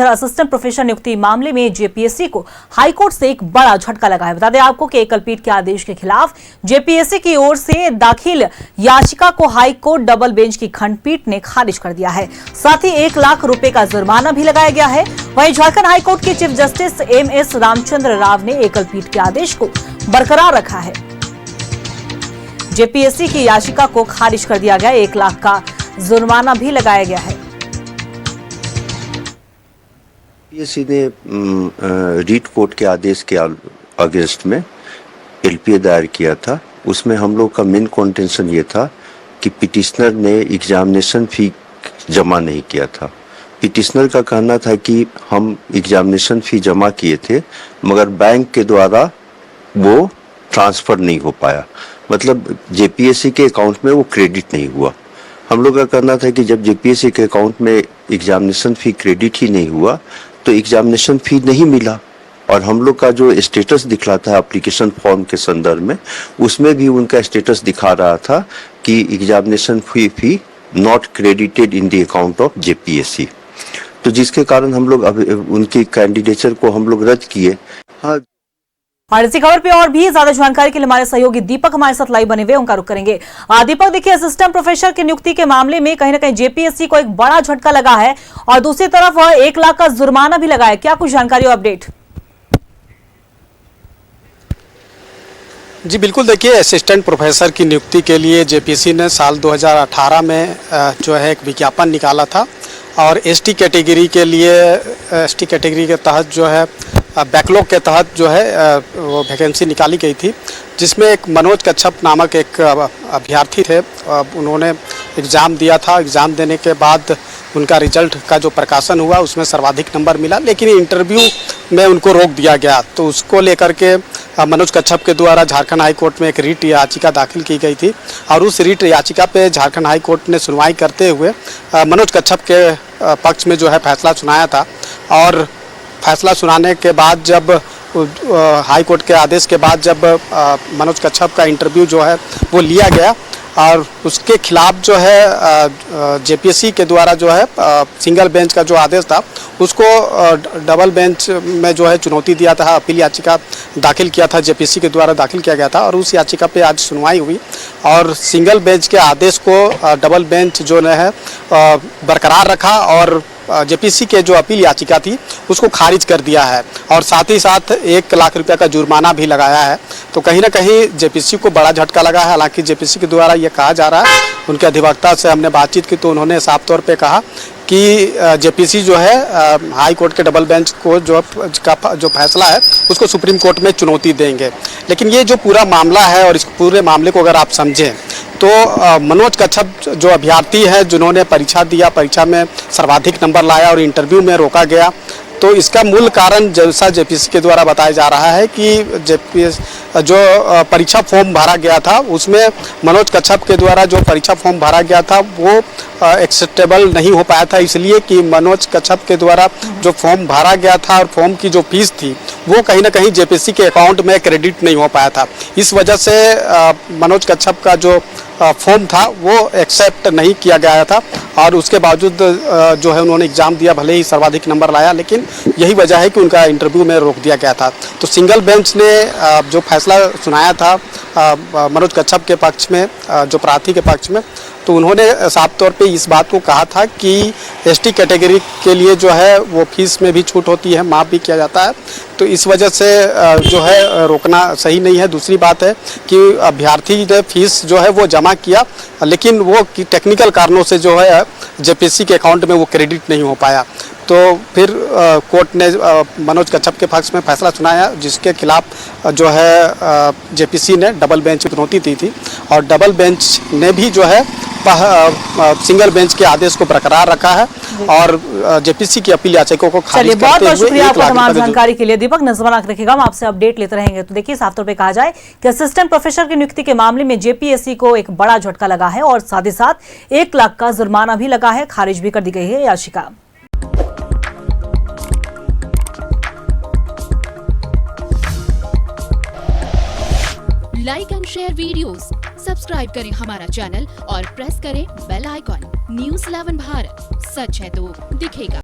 Assistant professor नियुक्ति मामले में जेपीएससी को हाईकोर्ट से एक बड़ा झटका लगा है। बता दें आपको कि एकलपीठ के आदेश के खिलाफ जेपीएससी की ओर से दाखिल याचिका को हाईकोर्ट डबल बेंच की खंडपीठ ने खारिज कर दिया है। साथ ही 1 लाख रुपए का जुर्माना भी लगाया गया है। वहीं झारखंड हाईकोर्ट के chief justice MS Ramchandra Rao ने एकलपीठ के आदेश को बरकरार रखा है। जेपीएससी की याचिका को खारिज कर दिया गया, 1 लाख का जुर्माना भी लगाया गया है। जेपीएससी ने रीट कोर्ट के आदेश के अगेंस्ट में एलपीए दायर किया था। उसमें हम लोग का मेन कंटेंशन ये था कि पिटिशनर ने एग्जामिनेशन फी जमा नहीं किया था। पिटिशनर का कहना था कि हम एग्जामिनेशन फी जमा किए थे मगर बैंक के द्वारा वो ट्रांसफर नहीं हो पाया, मतलब जेपीएससी के अकाउंट में वो क्रेडिट नहीं हुआ। हम लोग का कहना था कि जब जेपीएससी के अकाउंट में एग्जामिनेशन फी क्रेडिट ही नहीं हुआ तो एग्जामिनेशन फी नहीं मिला। और हम लोग का जो स्टेटस दिखलाता है एप्लीकेशन फॉर्म के संदर्भ में, उसमें भी उनका स्टेटस दिखा रहा था कि examination fee not credited in the account of JPSC. तो जिसके कारण हम लोग अब उनकी कैंडिडेचर को हम लोग रद्द किए। हाँ, और इसी खबर पे और भी ज्यादा जानकारी के लिए हमारे सहयोगी दीपक हमारे साथ लाइव बने हुए, उनका रुख करेंगे। दीपक, देखिए, असिस्टेंट प्रोफेसर की नियुक्ति के मामले में कहीं ना कहीं जेपीएससी को एक बड़ा झटका लगा है और दूसरी तरफ 1 लाख का जुर्माना भी लगा है। क्या कुछ जानकारी और अपडेट? जी बिल्कुल, देखिए, असिस्टेंट प्रोफेसर की नियुक्ति के लिए जेपीएससी ने साल 2018 में जो है एक विज्ञापन निकाला था और एसटी कैटेगरी के लिए, एसटी कैटेगरी के तहत जो है बैकलॉग के तहत जो है वो वैकेंसी निकाली गई थी, जिसमें एक मनोज कच्छप नामक एक अभ्यर्थी थे। उन्होंने एग्ज़ाम दिया था। एग्ज़ाम देने के बाद उनका रिजल्ट का जो प्रकाशन हुआ उसमें सर्वाधिक नंबर मिला, लेकिन इंटरव्यू में उनको रोक दिया गया। तो उसको लेकर के मनोज कच्छप के द्वारा झारखंड हाई कोर्ट में एक रीट याचिका दाखिल की गई थी और उस रीट याचिका पे झारखंड हाई कोर्ट ने सुनवाई करते हुए मनोज कच्छप के पक्ष में जो है फैसला सुनाया था। और फैसला सुनाने के बाद जब हाई कोर्ट के आदेश के बाद जब मनोज कच्छप का इंटरव्यू जो है वो लिया गया और उसके खिलाफ जो है जेपीएससी के द्वारा जो है सिंगल बेंच का जो आदेश था उसको डबल बेंच में जो है चुनौती दिया था। अपील याचिका दाखिल किया था, जेपीएससी के द्वारा दाखिल किया गया था और उस याचिका पे आज सुनवाई हुई और सिंगल बेंच के आदेश को डबल बेंच जो है बरकरार रखा और जेपीएससी के जो अपील याचिका थी उसको खारिज कर दिया है और साथ ही साथ 1 लाख रुपया का जुर्माना भी लगाया है। तो कहीं ना कहीं जेपीएससी को बड़ा झटका लगा है। हालांकि जेपीएससी के द्वारा ये कहा जा रहा है, उनके अधिवक्ता से हमने बातचीत की तो उन्होंने साफ तौर पे कहा कि जेपीएससी जो है हाई कोर्ट के डबल बेंच को जो फैसला है उसको सुप्रीम कोर्ट में चुनौती देंगे। लेकिन ये जो पूरा मामला है और इस पूरे मामले को अगर आप समझें तो मनोज कच्छप जो अभ्यर्थी है जिन्होंने परीक्षा दिया, परीक्षा में सर्वाधिक नंबर लाया और इंटरव्यू में रोका गया, तो इसका मूल कारण जैसा जेपीएससी के द्वारा बताया जा रहा है कि जो परीक्षा फॉर्म भरा गया था उसमें मनोज कच्छप के द्वारा जो परीक्षा फॉर्म भरा गया था वो एक्सेप्टेबल नहीं हो पाया था, इसलिए कि मनोज कच्छप के द्वारा जो फॉर्म भरा गया था और फॉर्म की जो फीस थी वो कहीं ना कहीं जेपीएससी के अकाउंट में क्रेडिट नहीं हो पाया था। इस वजह से मनोज कच्छप का जो फॉर्म था वो एक्सेप्ट नहीं किया गया था और उसके बावजूद जो है उन्होंने एग्ज़ाम दिया, भले ही सर्वाधिक नंबर लाया, लेकिन यही वजह है कि उनका इंटरव्यू में रोक दिया गया था। तो सिंगल बेंच ने जो फैसला सुनाया था मनोज कच्छप के पक्ष में, जो प्रार्थी के पक्ष में, तो उन्होंने साफ तौर पे इस बात को कहा था कि एसटी कैटेगरी के लिए जो है वो फीस में भी छूट होती है, माफ़ भी किया जाता है। तो इस वजह से जो है रोकना सही नहीं है। दूसरी बात है कि अभ्यर्थी ने फीस जो है वो जमा किया, लेकिन वो टेक्निकल कारणों से जो है जेपीएससी के अकाउंट में वो क्रेडिट नहीं हो पाया। तो फिर कोर्ट ने मनोज कच्छप के पक्ष में फैसला सुनाया, जिसके खिलाफ जो है जेपीएससी ने डबल बेंच की चुनौती दी थी और डबल बेंच ने भी जो है सिंगल बेंच के आदेश को बरकरार रखा है और जेपीएससी की अपील याचिका को खारिज करते हुए। बहुत बहुत शुक्रिया आपका तमाम जानकारी के लिए दीपक। नजर बना रखिएगा, हम आपसे अपडेट लेते रहेंगे। तो देखिए, साफ तौर पे कहा जाए कि असिस्टेंट प्रोफेसर की नियुक्ति के मामले में जेपीएससी को एक बड़ा झटका लगा है और साथ ही साथ 1 लाख का जुर्माना भी लगा है, खारिज भी कर दी गई है याचिका। Like and share videos, subscribe करें हमारा चैनल और प्रेस करें बेल आइकॉन। न्यूज़ 11 भारत, सच है तो दिखेगा।